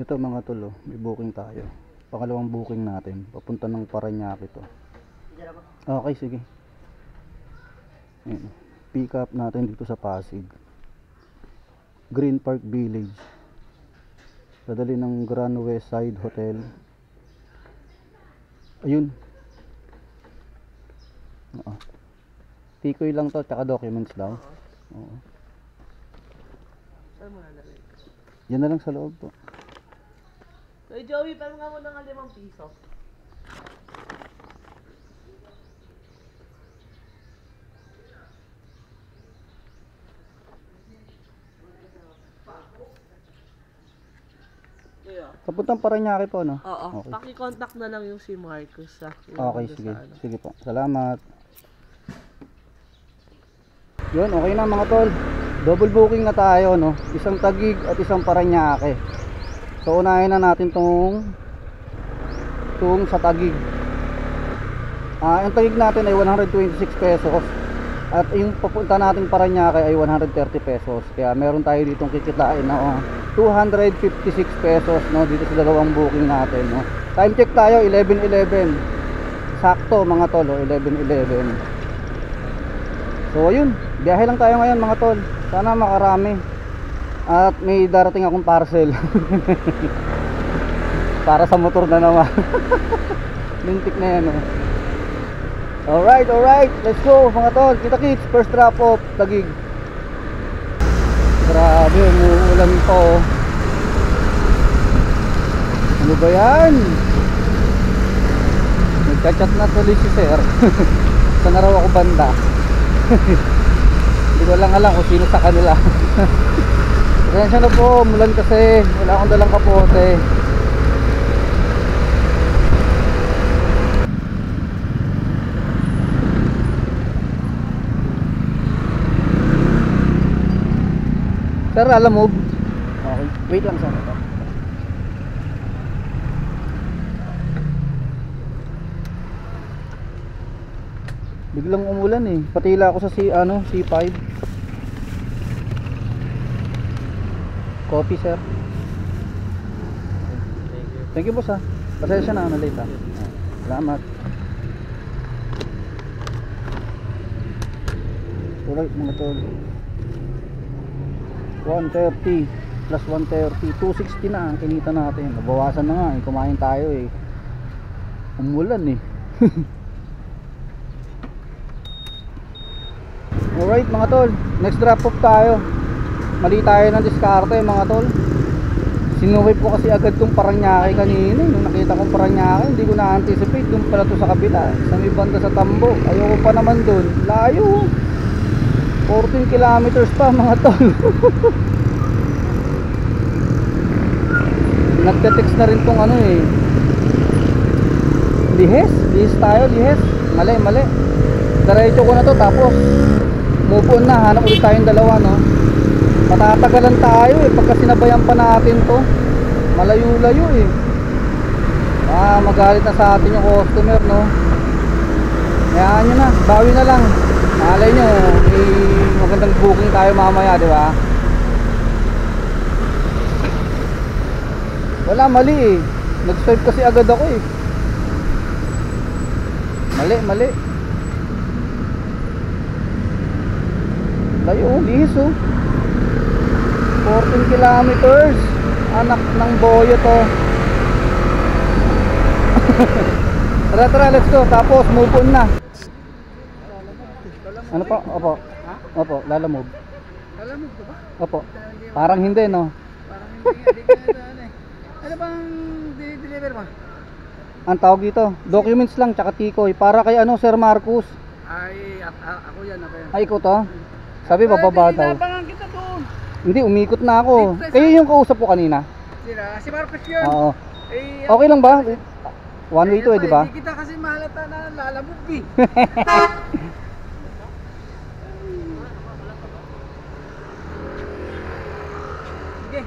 Ito mga tol, oh, may booking tayo. Pangalawang booking natin. Papunta ng Parañaque to. Okay, sige. Ayan. Pick up natin dito sa Pasig. Green Park Village. Dadali ng Grand West Side Hotel. Ayun. Tikoy lang to, tsaka documents daw. Oo. Saan mo nalalagay? Yan na lang sa loob po. Hey Joey, parang nga mo ng 5 piso. Papuntang Parañaque po, no? Oo, Okay. paki-contact na lang yung si Marcos sa Okay, sige. Sige po. Salamat. Yun, okay na mga tol. Double booking na tayo, no? Isang Taguig at isang Parañaque. So, unahin na natin tong sa Taguig. Yung Taguig natin ay 126 pesos. At yung papunta nating Parañaque ay 130 pesos. Kaya meron tayo ditong kikitain na 256 pesos, no, dito sa dalawang booking natin, no. Time check tayo 11:11. Sakto mga tol, 11:11. So ayun, biyahe lang tayo ngayon mga tol. Sana makarami. At may darating akong parcel. Para sa motor na naman. Lintik na yan, no. Alright, let's go mga tol. Kita-kits, first drop off, Taguig. Grabe, umuulan pa, oh. Ano ba yan? Nagchat-chat na tuloy si sir. Saan na raw ako banda? Hindi ko lang alam kung sino sa kanila. Pasensya na po, mulan kasi. Wala akong dalang kapote. Sir, alam mo? Okay, wait lang sir. Biglang umulan eh. Patila ako sa C5. Coffee sir. Thank you boss ha. Pasensya na, late ha. Salamat. Alright mga tol. 130 plus 130, 260 na ang kinita natin. Nabawasan na nga eh. Kumain tayo eh. Umulan eh. Alright mga tol, next drop off tayo. Mali tayo ng diskarte mga tol. Sinuway po kasi agad tong Parañaque kanina. Nung nakita kong Parañaque, hindi ko na-anticipate. Doon pala to sa kabila, sa may banda sa Tambo. Ayoko pa naman doon, layo. 14 kilometers pa mga tol. Nagte-text na rin tong ano eh. Lihes tayo. Mali. Diretso ko na to tapos move on na, hanap ulit tayong dalawa, no. Matatagalan tayo eh pagka sinabayan pa natin to. Malayo-layo eh. Magalit na sa atin yung customer, no. Hayaan nyo na, bawi na lang. Malay nyo, may magandang booking tayo mamaya, di ba? Wala, mali eh. Nag-swipe kasi agad ako eh. Mali. Layo, lihis oh. 14 kilometers. Anak ng boyo to. Tara, let's go. Tapos move on na. Ano po? Opo, lalamove. Lalamove ka ba? Opo. Parang hindi, no? Parang hindi. Ano bang deliver mo? Ang tawag dito, documents lang tsaka tikoy. Para kay Sir Marcos. Ay, ako yan. Ay, ikaw to? Sabi bababa daw. Nabangan kita doon. Hindi, umikot na ako. Kayo yung kausap ko kanina. Sila, si Marcos yun. Oo. Eh, Okay lang ba? One way to eh, di ba? Hindi kita kasi mahalata na lalamove eh. Sige.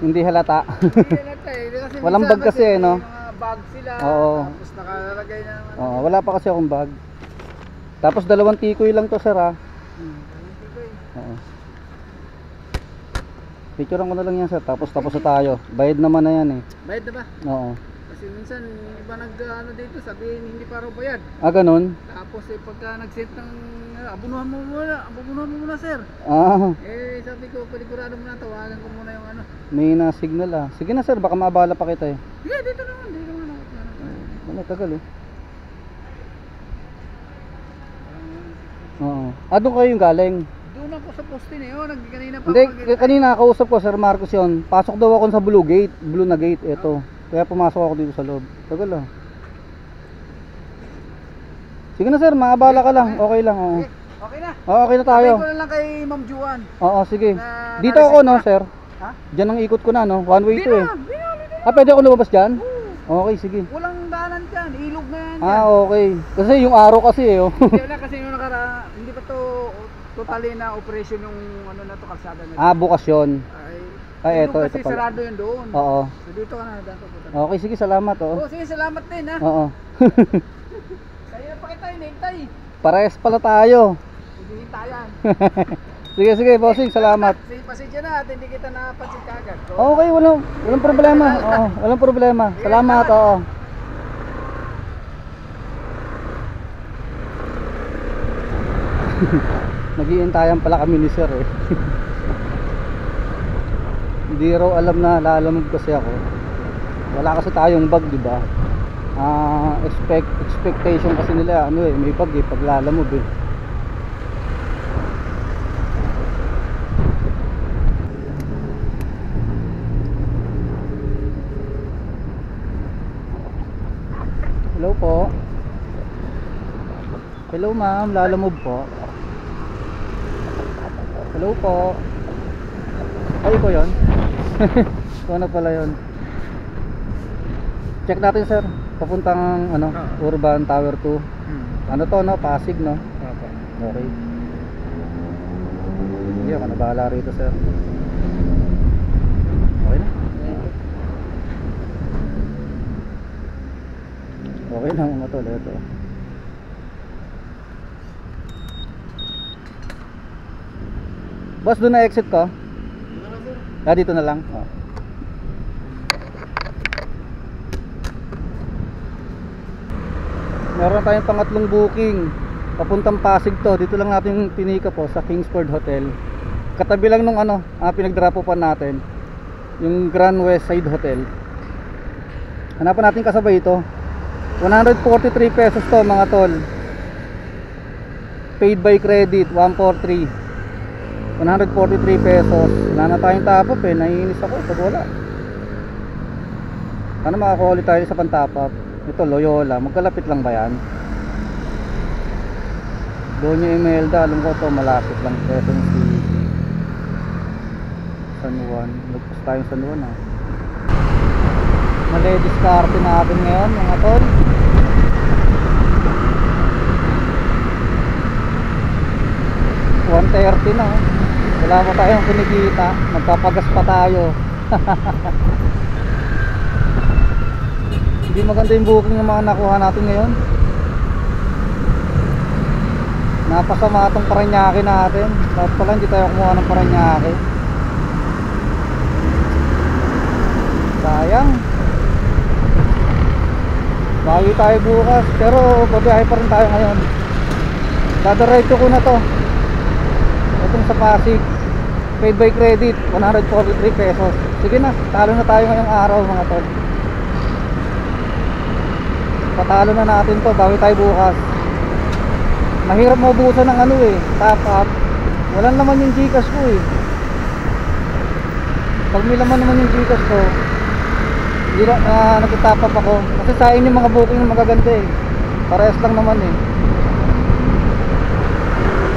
Hindi halata. Kasi Walang bag kasi eh, no? Mga bag sila. Oo. Tapos nakalagay na naman. Oo, wala pa kasi akong bag. Tapos 2 tikoy lang to, sir ha. Oo. Picturean ko na lang yan sir, tapos na tayo. Bayad naman na yan eh. Bayad na ba? Oo. Kasi minsan, iba ano dito, sabihin hindi pa raw bayad. Ah, ganun? Tapos pagka nag-set ng abunuhan mo muna sir. Ah, Sabi ko, panigurado mo na, tawagan ko muna yung ano. may na-signal ah. Sige na sir, baka maabala pa kita eh. Sige, dito naman ako. Ano, tagal eh. Oo. Ah, doon kayo yung galing? Doon ako sa poste na yun, kanina pa Hindi, kanina kausap ko Sir Marcos yun. Pasok daw ako sa blue gate, blue na gate, eto. Kaya pumasok ako dito sa loob. Tagal ah. Sige na sir, maabala ka lang. Okay lang, oo. Okay na. Oo, okay na tayo. Sabihin ko na lang kay Ma'am Juan. Oo, sige. Na- Dito ako no, sir. Ha? Diyan ang ikot ko na no. One way to eh. Binali. Ah, pwede ako lumabas diyan? Okay, sige. Walang daanan dyan, ilog na yan. Ah, okay. Kasi yung araw kasi eh. Oh. Hindi wala kasi yung hindi pa to totally na operation yung ano na to, kalsada na to. Ah, bukas yun. Ay, ito kasi pala. sarado yun doon. Oo. So dito ka na, dito punta. Okay, sige, salamat oh. Sige, salamat din ha. Oo. Kaya pa kita hinihintay. Parehas pala tayo. Hinihintayan. Sige, sige, bossing, salamat. Sige, pasensya na at hindi kita napansin kagad. So, Okay, walang problema. Oo, walang problema. Salamat, oo. Nag-iintayan pala kami ni sir eh. Hindi raw alam na lalamog kasi ako. Wala kasi tayong bag, di ba? Expectation kasi nila ano eh, may bag eh pag lalamog eh. Hello po. Hello ma'am, lalamove po. Hello po. Ay ko yun. Ito na pala yun. Check natin sir. Papuntang ano, Urban Tower 2. Ano to no? Pasig no? Okay. Hindi ako na bahala rito sir. Okay na. Okay lang mga tol, ito. Boss, doon na exit ko? Ah, dito na lang. Oh. Meron tayong pangatlong booking. Papuntang Pasig to. Dito lang natin pinika po sa Kingsford Hotel. Katabi lang nung ano, pinagdrapopan natin. Yung Grand West Side Hotel. Hanapan natin kasabay ito. 143 pesos to mga tol. Paid by credit 143. 143 pesos. Wala na tayong top up eh. Naiinis ako pag wala. Ano makakuha ulit tayo sa pantop up? Ito Loyola. Magkalapit lang ba yan? Doña Imelda. Alam ko to malapit lang. Quezon City, San Juan. Lagpas tayong San Juan ah. Mali-discarte natin ngayon mga tol. $130 na oh. Wala pa tayong kinikita. Magpapagas pa tayo. Hindi maganda yung booking ng mga nakuha natin ngayon. Napasama itong Paranaque natin. Tapos pala hindi tayo kumuha ng Paranaque. Sayang. Bawi tayo bukas. Pero babiyahe pa rin tayo ngayon. Dadiretso ko na to. Itong sa Pasig. Paid by credit 143 pesos. Sige na, talo na tayo ngayong araw mga tol. Patalo na natin to, bawi tayo bukas. Mahirap maubusan ng ano eh, top up. Wala naman yung Gcash ko eh. Pag may laman naman yung Gcash ko, hindi na nag-top up ako. Kasi sayang yung mga booking na magaganda eh. Parehas lang naman eh.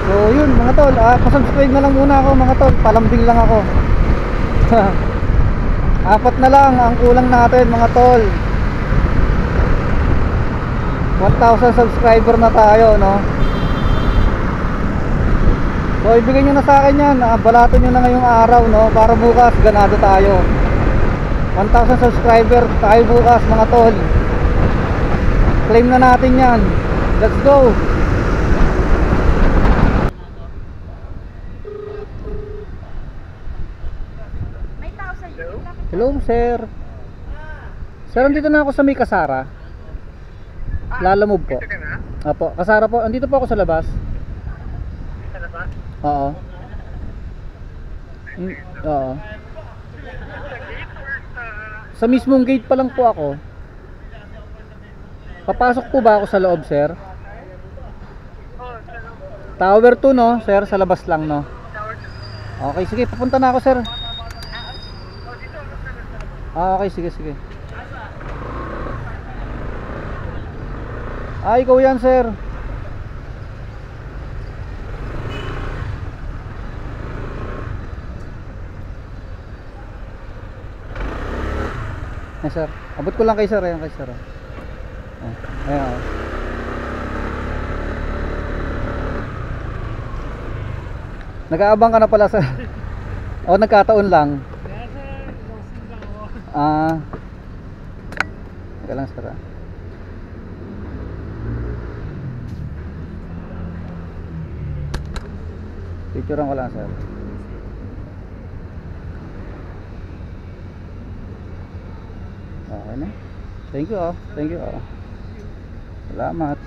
So yun mga tol, pasubscribe na lang muna ako mga tol. Palambing lang ako. 4 na lang ang kulang natin mga tol. 1,000 subscriber na tayo no. So ibigay nyo na sa akin yan, balato nyo na ngayong araw no, para bukas ganado tayo. 1,000 subscriber tayo bukas mga tol. Claim na natin yan. Let's go. Hello, sir. Sir, andito na ako sa may Kasara. Lalamove po. Dito ka na? Apo, Kasara po. Andito po ako sa labas. Sa labas? Oo. Oo. Sa gate or sa... Sa mismong gate pa lang po ako. Papasok po ba ako sa loob, sir? Oh, sa Tower 2, no? Sir, sa labas lang, no? tower 2. Okay, sige. Papunta na ako, sir. Oh, dito ako sa labas. Okay, sige, sige. Ikaw yan, sir. Sir. Abot ko lang kay sir. Ayan kay sir. Ayan. Nag-aabang ka na pala, sir. O, nagkataon lang. Teka lang, sir. Picturean ko lang, sir. Okay na. Thank you, oh. Thank you, oh. Salamat.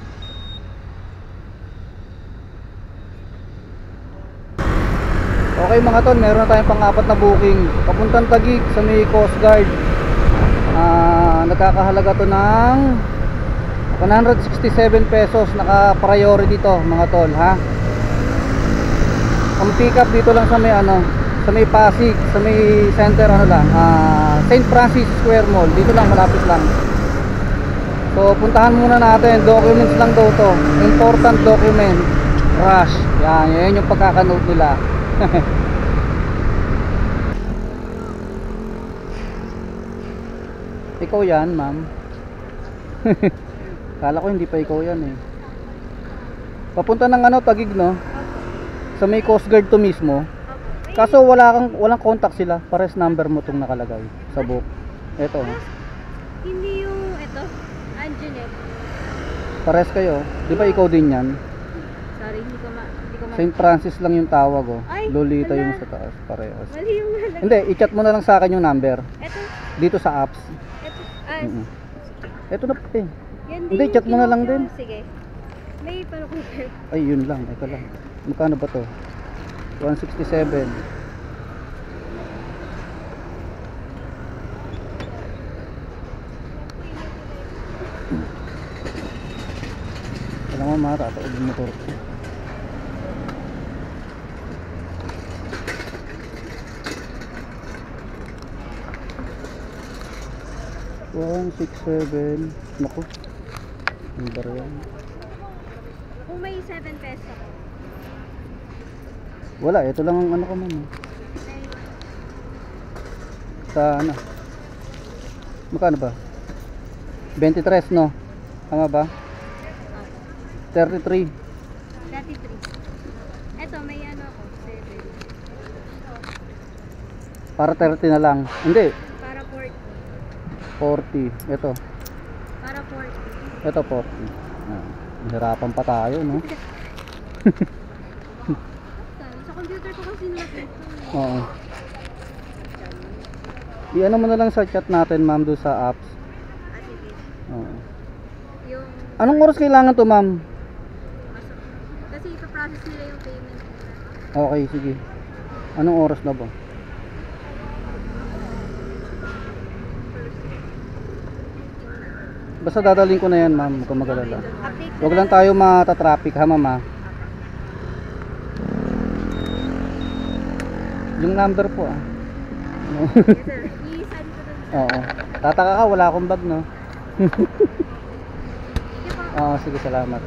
Okay mga ton, meron na tayong pang-apat na booking. Papuntang Taguig sa may Coast Guard. Nagkakahalaga to ng 167 pesos. Naka-priority to mga tol, ha. Ang pick up dito lang sa may sa may Pasig, sa may center St. Francis Square Mall. Dito lang, malapit lang. So puntahan muna natin. Documents lang daw to. Important document. Rush. Yan yung pagkakanote nila. Ikaw yan, ma'am. Kala ko hindi pa ikaw yan eh. Papunta ng Taguig, no? Sa may Coast Guard to mismo. Kaso walang contact sila. Pares number mo tong nakalagay sa book. Ito. Hindi yung ito, Anjanette. Pares kayo. Di ba ikaw din yan? Sorry, hindi ko St. Francis lang yung tawag, oh. Ay, Lolita wala. yung sa taas. Parehas. Mali yung nalagay. Hindi, i-chat mo na lang sa akin yung number. Ito, Dito sa apps. ito, Ito na pa eh. yan din Hindi, yung chat mo na lang kinuha. din. Sige. May paano kung Ay, yun lang. Ito lang. Magkano ba to? 167. Alam mo mga tataod yung motor ko. One, 6, 7. Naku. Ang baryan. Kung may 7 pesos ako. Wala, ito lang ang ko ma'am. Sa magkano ba? 23, no? Tama ba? 33. 33. Ito, may ako, 7. Para 30 na lang. Hindi, Para 40. 40. Ito. Para 40. Ito 40. Hirapan pa tayo, no? Sa computer ko kasi nilagay ito. Oo. I-ano mo na lang sa chat natin, ma'am, doon sa apps. Sige. Oo. Yung, Anong oras kailangan to, ma'am? kasi ipaprocess nila yung payment nila. Okay, sige. Anong oras na ba? Basta dadaling ko na yan, ma'am. Huwag kang mag-alala. Update Huwag lang tayo matatraffic, ha, ma'am, ha? Yung number po, ah. Yes, sir. I-send ko dun. Oo. Tataka ka, wala akong bag, no? Sige po. Oo, sige, salamat.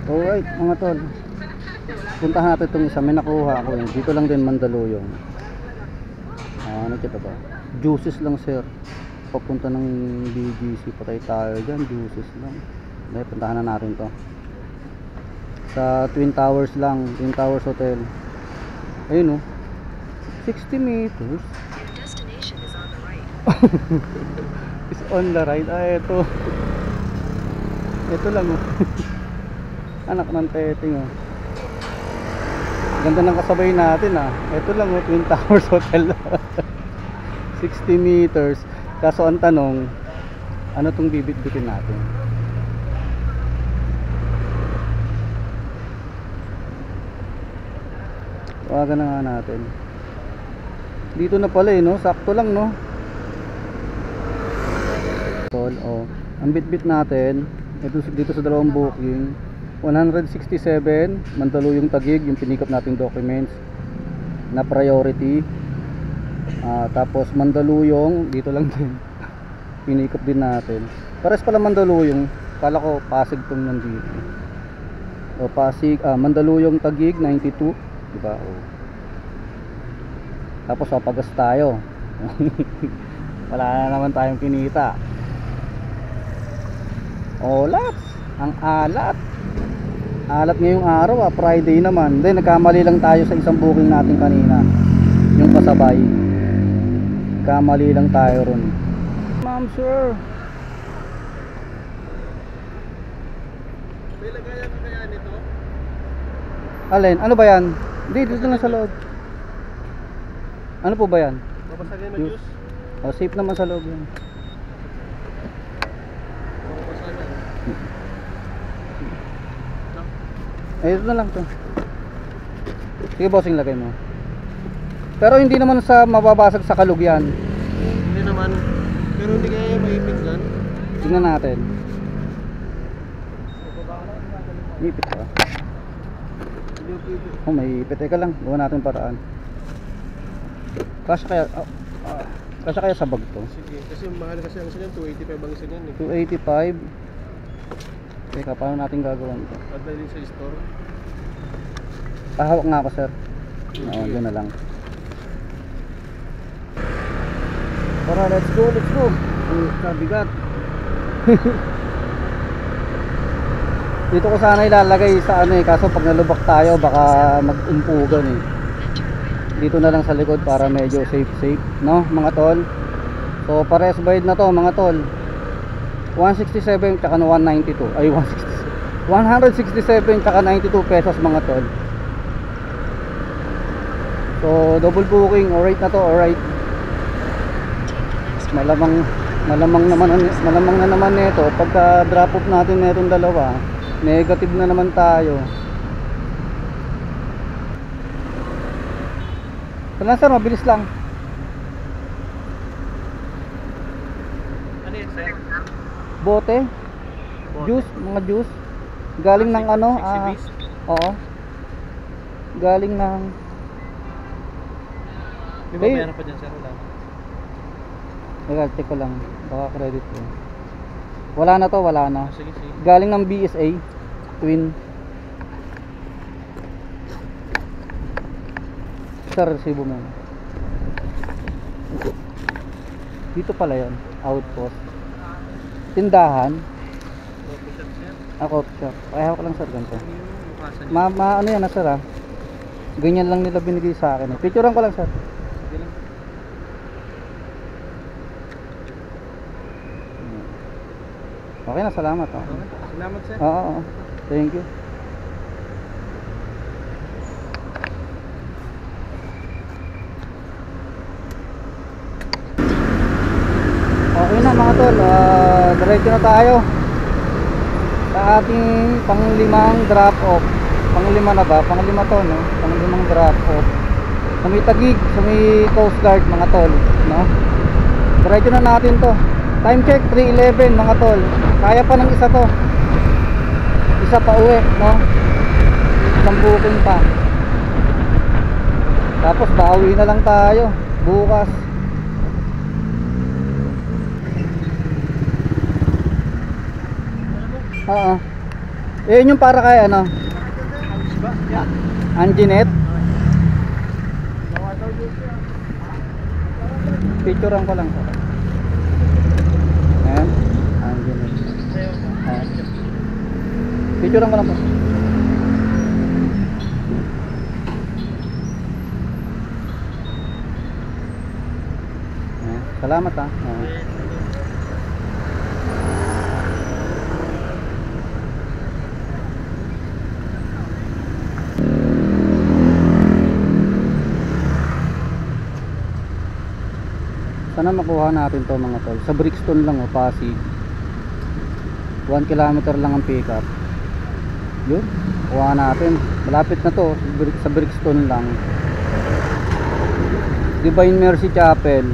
Alright, mga tol. Puntahan natin itong isa. May nakuha ako yun. Dito lang din Mandaluyong. Ano kita ba? Juices lang, sir. Papunta ng BGC. Patay tayo dyan. Juices lang. Dahil puntahan na natin to. Sa Twin Towers lang. Twin Towers Hotel. Ayun, oh. 60 meters. Destination is on the right. Is on the right. Ito. Ito lang, oh. Anak ng teting, oh. Ganda ng kasabay natin ah. Ito lang oh, Twin Towers Hotel. 60 meters. Kaso ang tanong, ano tong bibit-bitin natin? Tawagan na nga natin. Dito na pala no? Sakto lang no? Tol, oh. Ang bit-bit natin, ito dito sa dalawang booking, 167, Mandaluyong Taguig, yung pinikap nating documents na priority. Tapos Mandaluyong, dito lang din. Pinikap din natin. Pares pala Mandaluyong, kala ko Pasig tong nandito. O Pasig, Mandaluyong Taguig 92, di ba? Oh. Tapos pagas tayo. Wala na naman tayong kinita. Olat, ang alat. Alat ngayong araw Friday naman. Then nagkamali lang tayo sa isang booking natin kanina. Yung kasabay. Kamali lang tayo ron. Ma'am sir. May lagayan ko kaya nito? Alin? Ano ba yan? Hindi, dito lang sa loob. Ano po ba yan? Babasagin mo Juice. Oh, safe naman sa loob yan. Eh, ito na lang to. Sige bossing, lagay mo. Pero hindi naman sa mababasag sa kalug yan. Hindi naman. Pero hindi kaya maipit dyan. Tingnan natin. May ipit ka. Oh, may ipit. Teka lang, gawa natin paraan. Kasya kaya kasya kaya sa bag to? Sige, kasi mahal kasi ang isa niyan, 285 ang isa niyan eh. 285. Teka, paano natin gagawin ito? Padalhin sa store. Pahawak nga ako sir. Oo, doon na lang. Tara, let's go, let's go. Kabigat. Dito ko sana ilalagay sa ano eh, kaso pag nalubak tayo baka mag-umpugan eh. Dito na lang sa likod para medyo safe, no mga tol. So pares bayad na to mga tol. 167 tsaka 192. Ay 167 tsaka 92 pesos mga tol. So double booking, alright na to, alright. Malamang na naman nito pagka drop off natin netong dalawa, negative na naman tayo. Ito lang sir, mabilis lang. Ano yun sir? Bote, juice, mga juice. Galing ng ano? Oo. Galing ng Di ba meron pa dyan sir? Wala. Teka, check ko lang. Baka credit ko. Wala na to, wala na. Sige, sige. Galing ng BSA Twin. Sir, resibo mo. Dito pala yon, outpost. Tindahan. Ako, sir. Pakihawak lang sir ganito. Ano yan na sir ah. Ganyan lang nila binigay sa akin eh. Picturean ko lang sir. Okay na, salamat ah. Salamat sir. Oo. Thank you. Okay na mga tol, diretso na tayo sa ating panglimang drop off. Panglima na ba? Panglima to no? Panglimang drop off sa may Taguig, sa may Coast Guard mga tol, no? Diretso na natin to. Time check 3:11 mga tol. Kaya pa ng isa to. Isa pa uwi, no? Isang booking pa. Tapos bawi na lang tayo bukas. Oo. Yun yung para kay ano? Anjinet. Picturean ko lang po. Ayan. Anjinet. Ayan. Picturean ko lang po. Ayan. Salamat ha. Ayan. Sana makuha natin to mga tol. Sa Brixton lang o, Pasig. 1 kilometer lang ang pick up. Yun, kuha natin. Malapit na to, sa Brixton lang. Divine Mercy Chapel.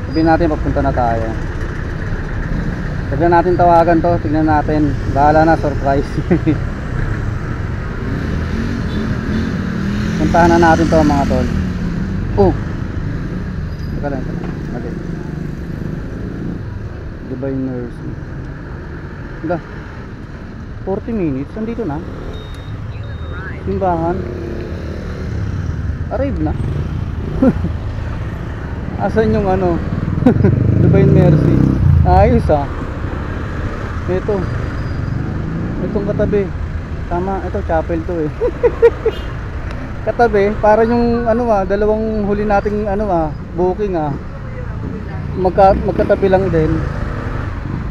Sabihin natin papunta na tayo. Sabihin natin tawagan to, tignan natin. Bahala na, surprise. Puntahan na natin to mga tol. Oh, teka lang, mali. Divine Mercy. Wala, 40 minutes, nandito na. Simbahan. Arrive na. Asan yung ano? Divine Mercy. Ayos ah. Itong katabi. Tama, ito chapel to eh. Katabi, para yung ano dalawang huli nating booking magkatabi lang din.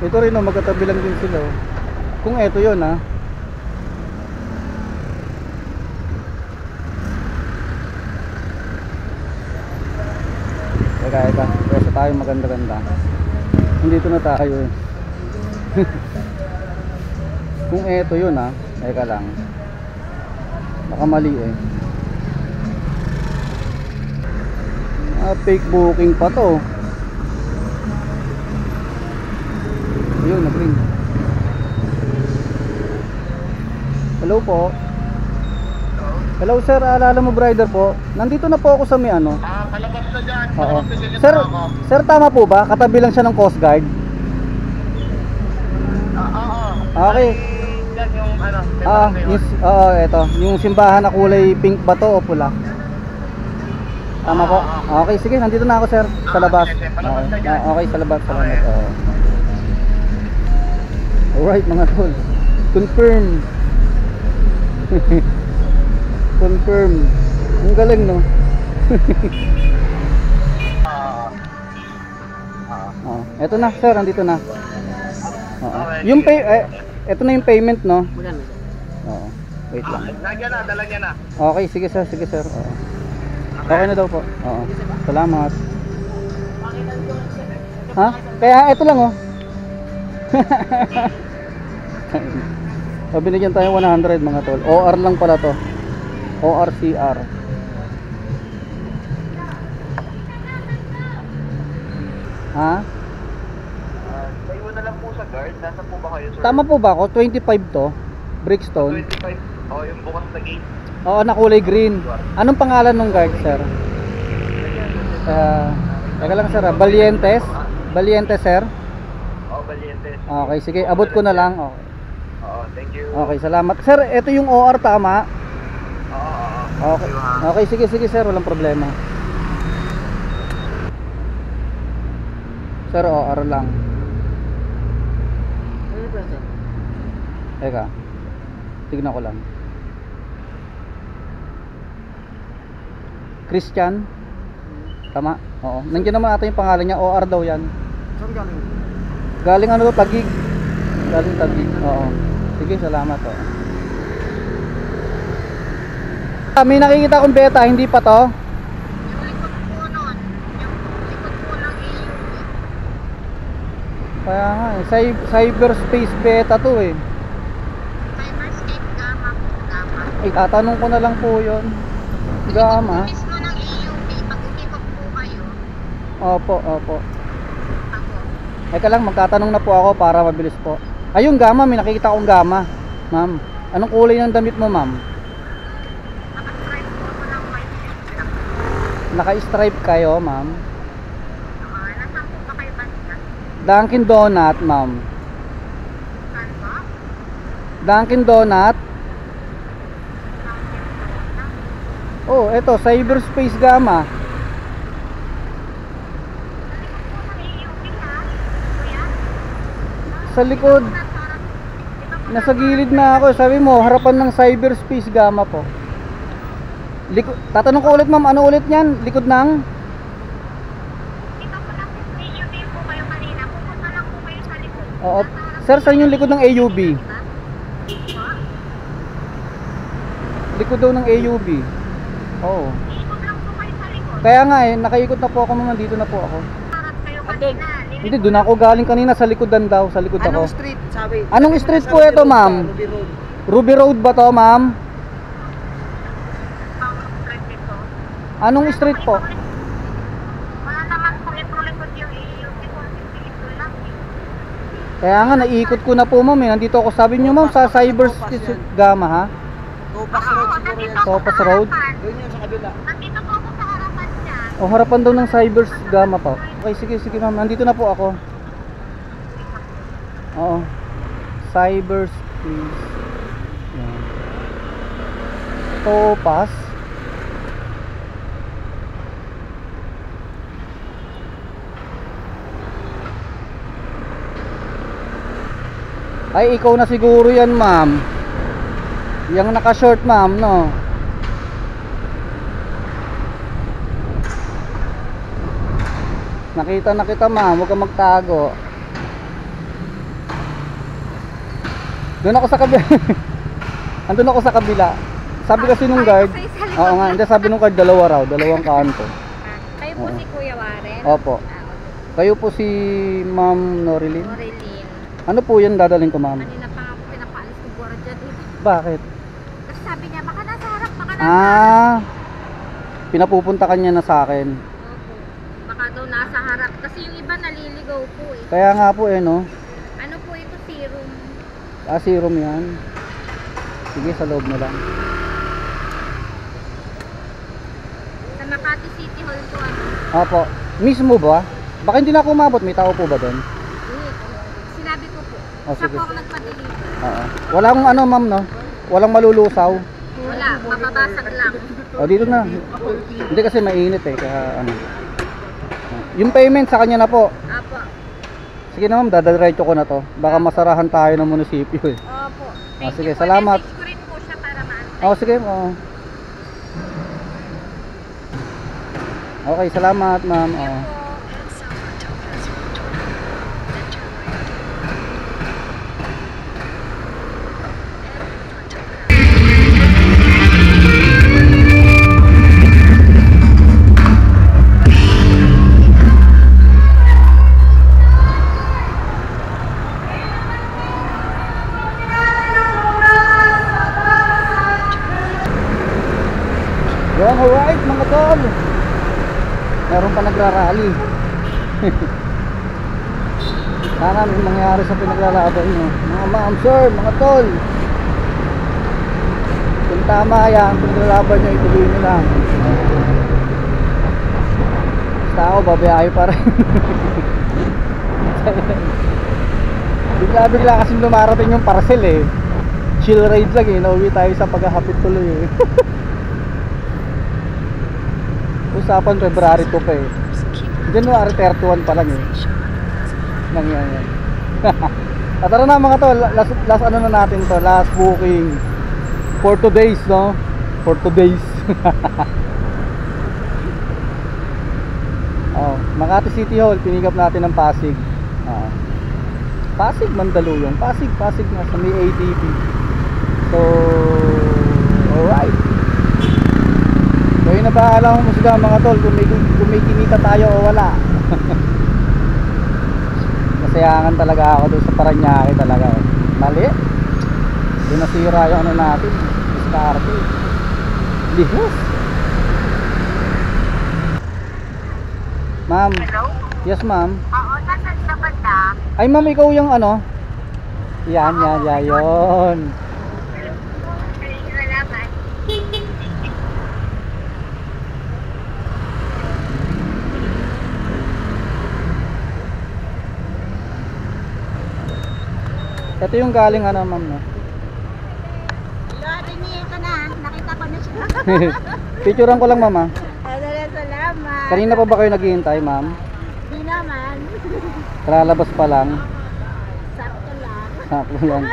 Ito rin magkatabi lang din sila oh. Kung ito yun Teka, pwesa tayo maganda-ganda. Nandito na tayo eh. Kung ito yun teka lang. Baka mali eh. Fake booking pa to. Ayun, nag-ring. Hello po. Hello sir, alala mo Brider po. Nandito na po ako sa may Palabas na dyan. Oo. Palabas na dyan Sir, ako. sir tama po ba? Katabi lang siya ng Coast Guard. Oo. Okay. Yan yung ano. may barangay hall. Ito, yung simbahan na kulay pink ba to o pula? Tama po. Okay, sige, nandito na ako sir, sa labas. sige, palabas na dyan. Okay, sa labas, salamat. Okay. Oo. Alright mga tol. Confirm. Confirm. Ang galing no. Eto na sir, nandito na. Oo. Okay, Yung eto na yung payment no. Magkano? Oo. Wait lang. Lagyan na, dalagyan na. Okay, sige sir, sige sir. Oo. Okay na daw po. Oo. Salamat. Ha? Kaya ito lang oh. Binigyan tayo 100 mga tol. OR lang pala to. ORCR. Ha? Kayo na lang po sa guard. Nasaan po ba kayo, sir? Tama po ba ako? 25 to. Brickstone. 25. Yung bukas na gate. Oo, na kulay green. Anong pangalan ng guard, sir? Teka lang sir, Valientes? Valientes, sir? Valientes. Okay, sige, abot ko na lang. Okay. Thank you. Okay, salamat. Sir, ito yung OR tama? Okay. Okay, sige sir, walang problema. Sir, OR lang. Teka. Tignan ko lang. Christian? Tama? Oo. Nandiyan naman ata yung pangalan niya. OR daw yan. Saan galing? Galing ano to? Taguig. Galing Taguig. Oo. Sige, salamat. Oo. May nakikita akong beta, hindi pa to? Yung likod po nun, yung likod po ng AUV. Kaya nga cyberspace beta to eh. Cyberscape Gamma po, Gamma. Ay, tatanong ko na lang po yun. Gamma? Mismo ng AUV, pag umikot po kayo, Opo. ako. Eka lang, magtatanong na po ako para mabilis po. Ayun, Gamma, may nakikita akong Gamma. Ma'am, anong kulay ng damit mo, ma'am? Nakastripe po ako ng white and black. Naka-stripe kayo, ma'am. Nasaan po ba kayo banda? Dunkin Donut, ma'am. Saan ba? Dunkin Donut. Oh, eto, cyberspace Gamma. Sa likod. Nasa gilid na ako. Sabi mo, harapan ng cyberspace Gamma po. Tatanong ko ulit, ma'am, ano ulit yan? Likod ng? Dito po lang sa AUV po kayo kanina. Pupunta lang po kayo sa likod. Oo. Sir, saan yung likod ng AUB? Likod daw ng AUB. Oo. Ikot lang po kayo sa likod. Kaya nga nakaikot na po ako, ma'am, nandito na po ako. Harap kayo kanina. Hindi, doon ako galing kanina sa likodan daw, sa likod ako. Anong street, sabi? Anong Sabi street mo na po sa ito, Ruby Road ma'am? ka, Ruby Road. Ruby Road ba to, ma'am? Ang street ito. Anong street po? Wala naman kung itulikod yung ito lang. Kaya nga, naiikot ko na po, ma'am. Nandito ako, sabi niyo, ma'am, sa Cyber Gama, ha? Topas Road siguro yan. Topas Road? Doon yun sa kabila. Nandito po ako sa harapan niya. O, harapan daw ng Cyber Gama pa. Okay, sige, ma'am. Nandito na po ako. Oo. Cyber Space. Yan. Topas. Ay, ikaw na siguro yan, ma'am. Yung naka-short, ma'am, no? Nakita na kita, ma'am. Huwag kang magtago. Doon ako sa kabila. Andun ako sa kabila. Sabi kasi nung guard, oo nga, hindi, sabi nung guard, dalawa raw, dalawang kanto. Kayo po Oo. si Kuya Warren? Opo. Kayo po si Ma'am Norilyn? Norilyn. Ano po yan dadalhin ko, ma'am? Kanina pa nga po pinapaalis ko gwardiya dito. Bakit? Kasi sabi niya, baka nasa harap, baka nasa Ah, pinapupunta kanya na sa akin. Opo. Baka daw nasa harap. Kasi yung iba naliligaw po eh. Kaya nga po no. Ano po ito, serum? Ah, serum yan. Sige, sa loob na lang. Sa Makati City Hall po ano? Opo. Mismo ba? Baka hindi na ako umabot. May tao po ba doon? Sinabi ko po. Oh, Siya sige. po ang nagpa-deliver. Oo. Walang ano, ma'am, no? Walang malulusaw. Wala, mababasag lang. O, dito na. Hindi kasi mainit eh. Kaya ano. Yung payment sa kanya na po. Apo. Sige na, ma'am. Dadadiretso ko na to. Baka masarahan tayo ng munisipyo eh. Opo. Ah, sige, salamat. Message ko rin po siya para maantay. Oh, sige. Oh. Okay, salamat, ma'am. Oh. And south on Topaz Road toward then turn right. And north on Topaz. Yan, alright mga tol. Meron pa nagrarally. Sana may mangyari sa pinaglalaban nyo. Mga ma'am, sir, mga tol. Kung tama yan, pinaglalaban nyo, ituloy nyo lang. Basta ako, babayahe pa rin. Bigla-bigla kasing lumarating yung parcel eh. Chill ride lang eh. Nauwi tayo sa paghahapit tuloy eh. Usapan February 2 pa eh. January 31 pa lang eh. Nangyayari. At tara na mga to, last ano na natin to, last booking for 2 days, no? For 2 days. Oh, Makati City Hall, pinigap natin ng Pasig. Pasig, Mandaluyong. Pasig na sa may ADB. So, alright. Ngayon na ba alam mo sila mga tol kung may kinita tayo o wala. Masayangan talaga ako doon sa Paranaque talaga eh. Mali. Doon nasira yung ano natin. Diskarte. Lihos. Ma'am. Hello? Yes ma'am. Oo, nasa sa banda. Ay ma'am, ikaw yung ano? Yan. Yun. Salamat. Ito yung galing ano ma'am no? Tingin ka na, nakita ko na siya. Picturean ko lang ma'am ah. Salamat. Kanina pa ba kayo naghihintay ma'am? Di naman. Kalalabas pa lang. Sakto lang. Sakto lang.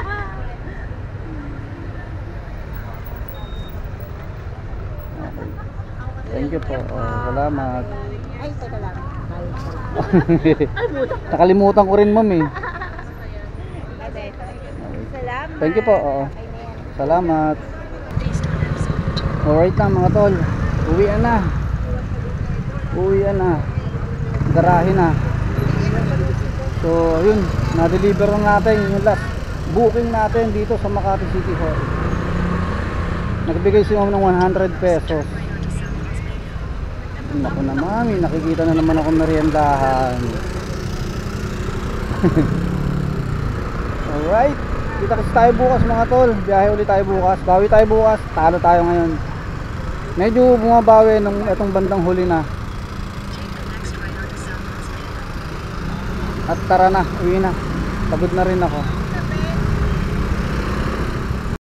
Thank you po. Oh, salamat. Ay, teka lang. Nakalimutan ko rin ma'am eh. Salamat. Thank you po. Oo. Salamat. Based on episode Alright na mga tol. Uwian na. Garahe na. So yun, na-deliver na natin yung last booking natin dito sa Makati City Hall. Nagbigay si ma'am ng 100 pesos. Naku na mami, nakikita na naman ako meriendahan. Alright, kita kasi tayo bukas mga tol. Biyahe ulit tayo bukas, bawi tayo bukas. Talo tayo ngayon. Medyo bumabawi nung etong bandang huli na. At tara na, uwi na. Pagod na rin ako.